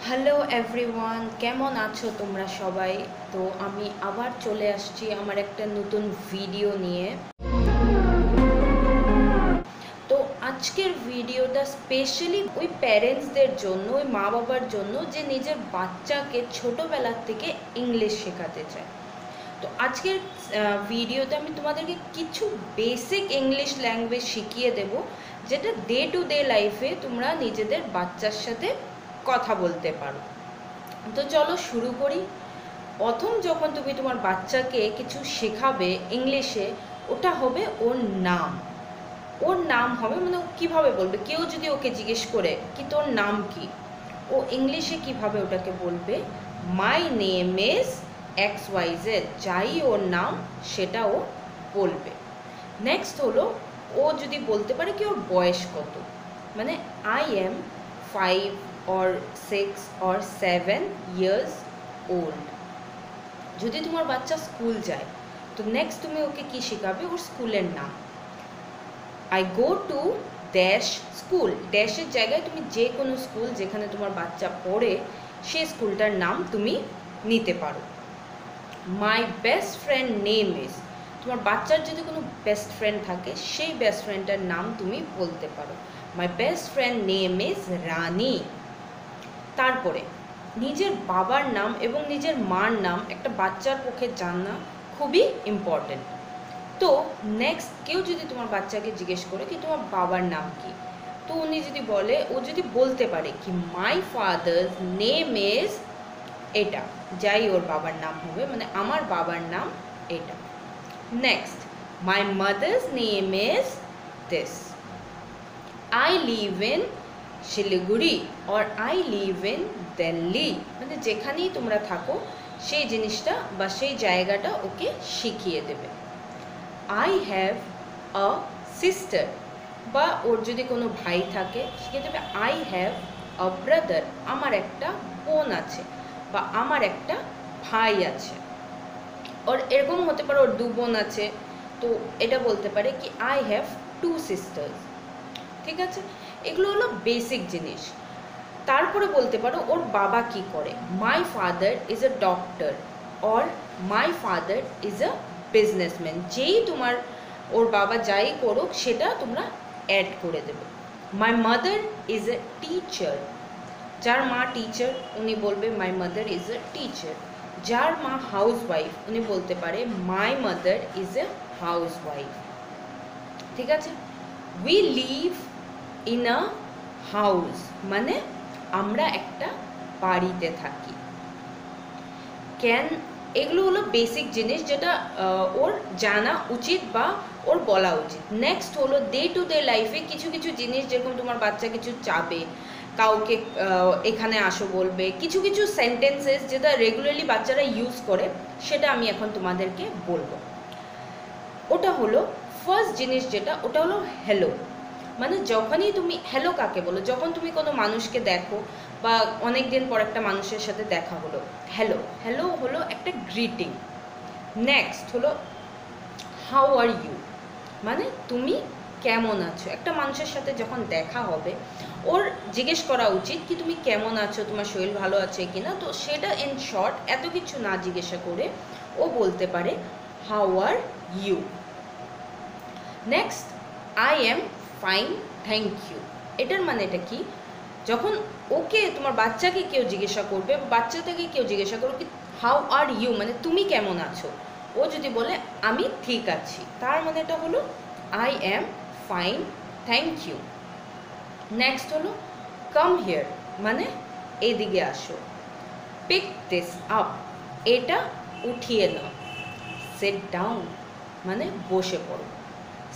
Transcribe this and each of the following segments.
Hello everyone, কেমন আছো তোমরা সবাই? তো আমি আবার চলে আসছি আমার একটা নতুন ভিডিও নিয়ে। তো আজকের ভিডিওটা স্পেশালি ওই প্যারেন্টসদের জন্য, ওই মা বাবার জন্য যে নিজের বাচ্চাকে ছোটোবেলার থেকে ইংলিশ শেখাতে চায়। তো আজকের ভিডিওতে আমি তোমাদেরকে কিছু বেসিক ইংলিশ ল্যাঙ্গুয়েজ শিখিয়ে দেব, যেটা ডে টু ডে লাইফে তোমরা নিজেদের বাচ্চার সাথে কথা বলতে পারো। তো চলো শুরু করি। প্রথম যখন তুমি তোমার বাচ্চাকে কিছু শেখাবে ইংলিশে, ওটা হবে ওর নাম। ওর নাম হবে মানে ও কীভাবে বলবে, কেউ যদি ওকে জিজ্ঞেস করে কি তোর নাম কি, ও ইংলিশে কিভাবে ওটাকে বলবে, my name is X Y Z, যাই ওর নাম সেটা ও বলবে। নেক্সট হলো, ও যদি বলতে পারে কি ওর বয়স কত, মানে I am 5 or 6 or 7 years old। যদি তোমার বাচ্চা স্কুল যায়, তো নেক্সট তুমি ওকে কি শেখাবে, ওর স্কুলের নাম। I go to dash school, ড্যাশের জায়গায় তুমি যে কোনো স্কুল যেখানে তোমার বাচ্চা পড়ে সেই স্কুলটার নাম তুমি নিতে পারো। My best friend name is, তোমার বাচ্চার যদি কোনো বেস্ট ফ্রেন্ড থাকে সেই বেস্ট ফ্রেন্ডটার নাম তুমি বলতে পারো। My best friend name is Rani. তারপরে নিজের বাবার নাম এবং নিজের মার নাম একটা বাচ্চার পক্ষে জানা খুবই ইম্পর্টেন্ট। তো নেক্সট কেউ যদি তোমার বাচ্চাকে জিজ্ঞেস করে কি তোমার বাবার নাম কি, তো উনি যদি বলে, ও যদি বলতে পারে কি মাই ফাদার্স নেম ইজ এটা, যাই ওর বাবার নাম হবে, মানে আমার বাবার নাম এটা। Next, my mother's name is this, I live in Siliguri or I live in Delhi, মানে যেখানেই তোমরা থাকো সেই জিনিসটা বা সেই জায়গাটা ওকে শিখিয়ে দেবে। আই হ্যাভ আ সিস্টার, বা ওর যদি কোনো ভাই থাকে শিখিয়ে দেবে আই হ্যাভ আ ব্রাদার, আমার একটা বোন আছে বা আমার একটা ভাই আছে। ওর এরকম হতে পারে ওর 2 বোন আছে, তো এটা বলতে পারে কি আই হ্যাভ 2 সিস্টার্স। ঠিক আছে, এগুলো হলো বেসিক জিনিস। তারপরে বলতে পারো ওর বাবা কি করে, my father is a doctor or my father is a businessman, যেই তোমার ওর বাবা যাই করুক সেটা তোমরা অ্যাড করে দেবে। My mother is a teacher, যার মা টিচার উনি বলবে my mother is a teacher. যার মা হাউস ওয়াইফ উনি বলতে পারে my mother is a house wife. ঠিক আছে, we live in a house, মানে আমরা একটা বাড়িতে থাকি। ক্যান, এগুলো হলো বেসিক জিনিস যেটা ওর জানা উচিত বা ওর বলা উচিত। নেক্সট হলো ডে টু ডে লাইফে কিছু কিছু জিনিস, যেরকম তোমার বাচ্চা কিছু চাবে, কাউকে এখানে আসো বলবে, কিছু কিছু সেন্টেন্সেস যেটা রেগুলারলি বাচ্চারা ইউজ করে, সেটা আমি এখন তোমাদেরকে বলবো। ওটা হলো ফার্স্ট জিনিস যেটা, ওটা হলো হ্যালো। মানে যখনই তুমি হ্যালো কাকে বলো, যখন তুমি কোনো মানুষকে দেখো বা অনেক দিন পর একটা মানুষের সাথে দেখা হলো, হ্যালো, হ্যালো হলো একটা গ্রিটিং। নেক্সট হলো হাউ আর ইউ, মানে তুমি কেমন আছো। একটা মানুষের সাথে যখন দেখা হবে ওর জিজ্ঞেস করা উচিত কি তুমি কেমন আছো, তোমার শরীর ভালো আছে কি না। তো সেটা ইন শর্ট এত কিছু না জিজ্ঞাসা করে ও বলতে পারে how are you. Next, I am fine thank you, এটার মানে এটা কি, যখন ওকে তোমার বাচ্চাকে কেউ জিজ্ঞাসা করবে, বাচ্চা থেকে কেউ জিজ্ঞাসা করবে কি হাউ আর ইউ, মানে তুমি কেমন আছো, ও যদি বলে আমি ঠিক আছি, তার মানে এটা হলো I am fine thank you. Next হলো কাম হিয়ার, মানে এদিকে আসো। পিক দিস আপ, এটা উঠিয়ে নাও। সিট ডাউন, মানে বসে পড়ো।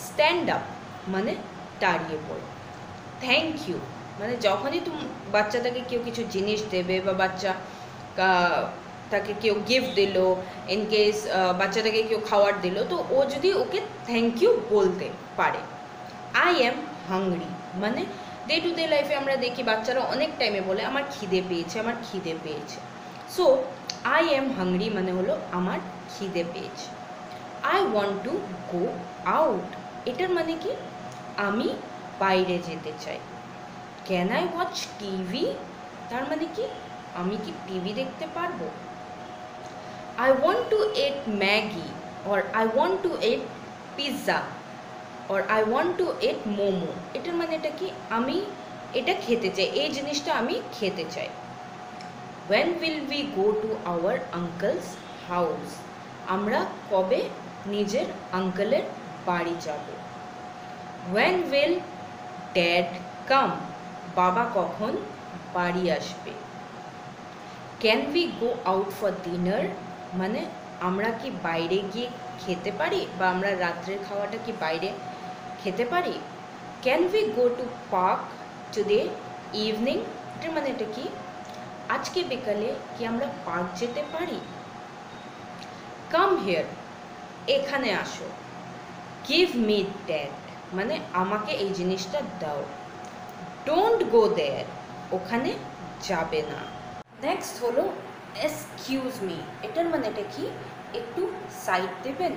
স্ট্যান্ড আপ, মানে দাঁড়িয়ে পড়ো। থ্যাংক ইউ, মানে যখনই তুমি বাচ্চাটাকে কেউ কিছু জিনিস দেবে বা বাচ্চা তাকে কেউ গিফট দিল, ইন কেস বাচ্চাটাকে কেউ খাওয়ার দিল, তো ও যদি ওকে থ্যাংক ইউ বলতে পারে। আই এম হাংরি, মানে ডে টু ডে লাইফে আমরা দেখি বাচ্চারা অনেক টাইমে বলে আমার খিদে পেয়েছে, আমার খিদে পেয়েছে। সো আই এম হাংরি মানে হলো আমার খিদে পেয়েছে। I want to go out, এটার মানে কি আমি বাইরে যেতে চাই। ক্যান আই ওয়াচ টিভি, তার মানে কি আমি কি টিভি দেখতে পারবো? I want to eat Maggi, or I want to eat pizza, or I want to eat momo. এটার মানে এটা কি? আমি এটা খেতে চাই, এই জিনিসটা আমি খেতে চাই। When will we go to our uncle's house? আমরা কবে নিজের আঙ্কেলের বাড়ি যাব? When will dad come? বাবা কখন বাড়ি আসবে? Can we go out for dinner? মানে আমরা কি বাইরে গিয়ে খেতে পারি, বা আমরা রাত্রের খাওয়াটা কি বাইরে খেতে পারি? Can we go to park today evening? এটার মানে এটা কি? আজকে বিকালে কি আমরা পার্ক যেতে পারি? Come here, এখানে আসো। Give me that, মানে আমাকে এই জিনিসটা দাও। Don't go there, ওখানে যাবে না। নেক্সট হলো এক্সকিউজ মি। এটার মানে এটা কি? একটু সাইড দেবেন।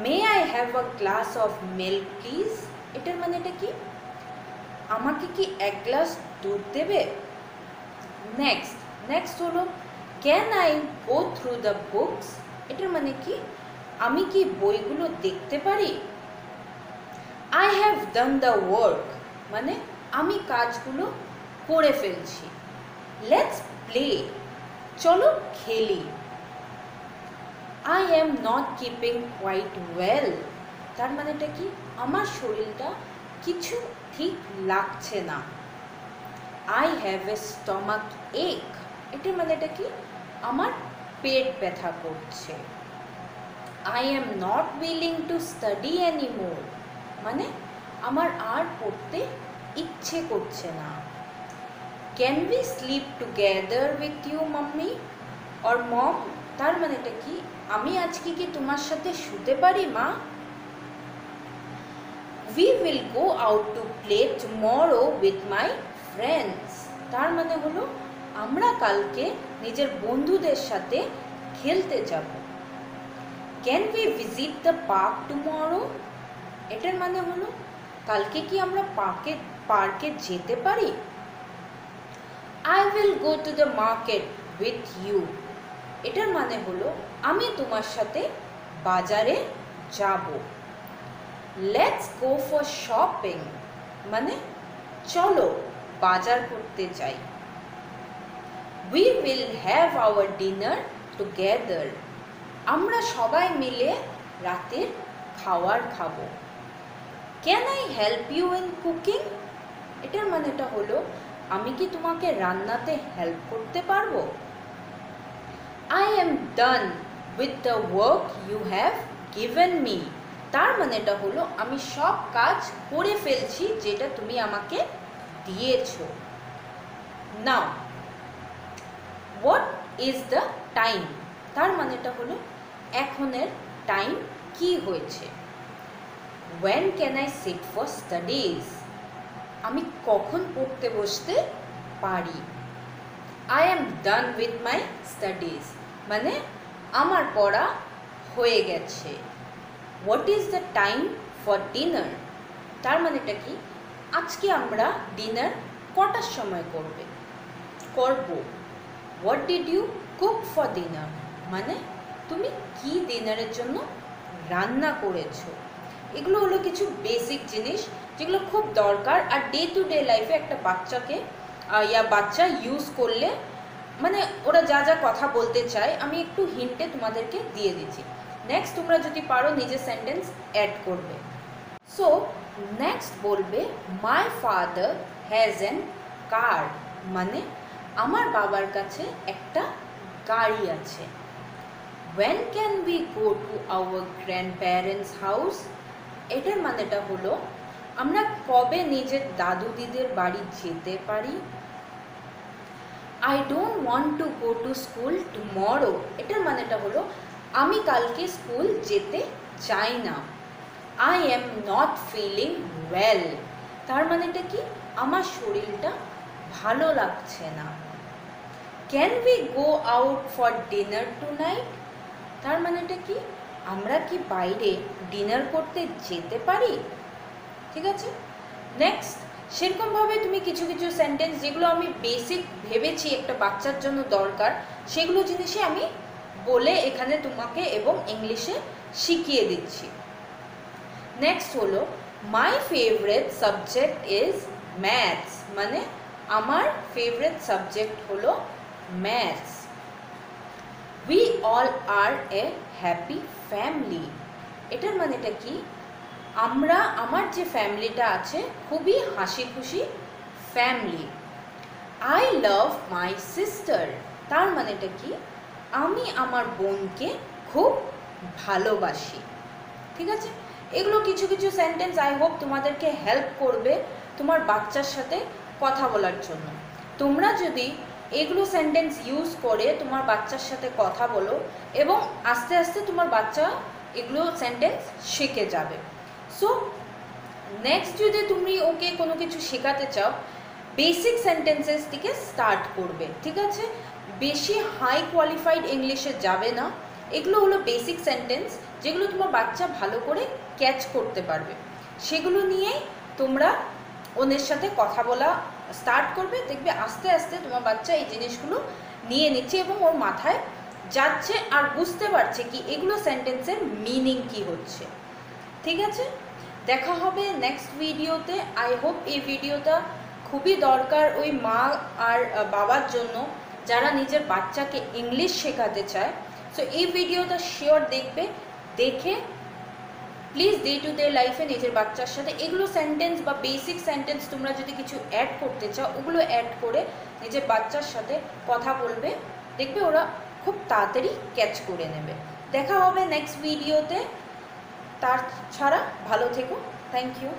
May I have a glass of milk please? এটার মানে এটা কি? আমাকে কি এক গ্লাস দুধ দেবে? নেক্সট হলো can I go through the books? এটার মানে কি? আমি কি বইগুলো দেখতে পারি? I have done the work, মানে আমি কাজগুলো করে ফেলছি। লেটস প্লে, চলো খেলি। I am not keeping quite well, তার মানে এটা কি? আমার শরীরটা কিছু ঠিক লাগছে না। আই হ্যাভ এ স্টমাক এক, এটার মানে এটা কি? আমার পেট ব্যথা করছে। I am not willing to study anymore, মানে আমার আর পড়তে ইচ্ছে করছে না। Can we sleep together with you mummy or mom? তার মানে এটা কি? আমি আজকে কি তোমার সাথে শুতে পারি মা? We will go out to play tomorrow with my friends, তার মানে হলো আমরা কালকে নিজের বন্ধুদের সাথে খেলতে যাব। Can we visit the park tomorrow? এটার মানে হলো কালকে কি আমরা পার্কে যেতে পারি? I will go to the market with you, এটার মানে হলো আমি তোমার সাথে বাজারে যাব। লেটস গো ফর শপিং, মানে চলো বাজার করতে যাই। We will have our dinner together, আমরা সবাই মিলে রাতের খাবার খাবো। Can I help you in cooking? এটার মানেটা হলো আমি কি তোমাকে রান্নাতে হেল্প করতে পারবো? I am done with the work you have given me, তার মানেটা হলো আমি সব কাজ করে ফেলছি যেটা তুমি আমাকে দিয়েছো। Now what is the time? তার মানেটা হলো এখনের টাইম কি হয়েছে। When can I sit for studies? আমি কখন পড়তে বসতে পারি? I am done with my studies, মানে আমার পড়া হয়ে গেছে। What is the time for dinner? তার মানেটা কি? আজকে আমরা ডিনার কটার সময় করব? What did you cook for dinner? মানে তুমি কি ডিনারের জন্য রান্না করেছো? এগুলো হলো কিছু বেসিক জিনিস যেগুলো খুব দরকার, আর ডে টু ডে লাইফে একটা বাচ্চাকে বাচ্চা ইউজ করলে মানে ওরা যা যা কথা বলতে চায় আমি একটু হিন্টে তোমাদেরকে দিয়ে দিচ্ছি। নেক্সট তোমরা যদি পারো নিজের সেন্টেন্স অ্যাড করবে। সো নেক্সট বলবে মাই ফাদার হ্যাজ অ্যান কার, মানে আমার বাবার কাছে একটা গাড়ি আছে। When can we go to our grandparents' house? এটার মানেটা হলো আমরা কবে নিজের দাদু দিদির বাড়ি যেতে পারি। I don't want to go to school tomorrow, এটার মানেটা হলো আমি কালকে স্কুল যেতে চাই না। I am not feeling well, তার মানেটা কি? আমার শরীরটা ভালো লাগছে না। Can we go out for dinner tonight? তার মানেটা কি? আমরা কি বাইরে ডিনার করতে যেতে পারি? ঠিক আছে। নেক্সট সেরকমভাবে তুমি কিছু কিছু সেন্টেন্স যেগুলো আমি বেসিক ভেবেছি একটা বাচ্চার জন্য দরকার, সেগুলো জিনিসই আমি বলে এখানে তোমাকে এবং ইংলিশে শিখিয়ে দিচ্ছি। নেক্সট হলো my favourite subject is maths, মানে আমার ফেভারিট সাবজেক্ট হলো maths. We all are a happy family, এটার মানেটা কি? আমার যে ফ্যামিলিটা আছে খুবই হাসি খুশি family. I love my sister, তার মানেটা কি? আমি আমার বোনকে খুব ভালোবাসি। ঠিক আছে, এগুলো কিছু কিছু সেন্টেন্স আই হোপ তোমাদেরকে হেল্প করবে তোমার বাচ্চার সাথে কথা বলার জন্য। তোমরা যদি এগুলো সেন্টেন্স ইউজ করে তোমার বাচ্চার সাথে কথা বলো এবং আস্তে আস্তে তোমার বাচ্চা এগুলো সেন্টেন্স শিখে যাবে। সো নেক্সট যদি তুমি ওকে কোনো কিছু শেখাতে চাও, বেসিক সেন্টেন্সেস থেকে স্টার্ট করবে। ঠিক আছে, বেশি হাই কোয়ালিফাইড ইংলিশে যাবে না। এগুলো হলো বেসিক সেন্টেন্স যেগুলো তোমার বাচ্চা ভালো করে ক্যাচ করতে পারবে, সেগুলো নিয়েই তোমরা ওদের সাথে কথা বলা স্টার্ট করবে। দেখবে আস্তে আস্তে তোমার বাচ্চা এই জিনিসগুলো নিয়ে নিচ্ছে এবং ওর মাথায় যাচ্ছে আর বুঝতে পারছে কি এগুলো সেন্টেন্সের মিনিং কি হচ্ছে। ঠিক আছে, দেখা হবে নেক্সট ভিডিওতে। আই হোপ এই ভিডিওটা খুবই দরকার ওই মা আর বাবার জন্য যারা নিজের বাচ্চাকে ইংলিশ শেখাতে চায়। সো এই ভিডিওটা শিওর দেখবে, দেখে প্লিজ ডে টু ডে লাইফে নিজের বাচ্চার সাথে এগুলো সেন্টেন্স বা বেসিক সেন্টেন্স তোমরা যদি কিছু অ্যাড করতে চাও ওগুলো অ্যাড করে নিজের বাচ্চার সাথে কথা বলবে, দেখবে ওরা খুব তাড়াতাড়ি ক্যাচ করে নেবে। দেখা হবে নেক্সট ভিডিওতে, তাছাড়া ভালো থেকো, থ্যাংক ইউ।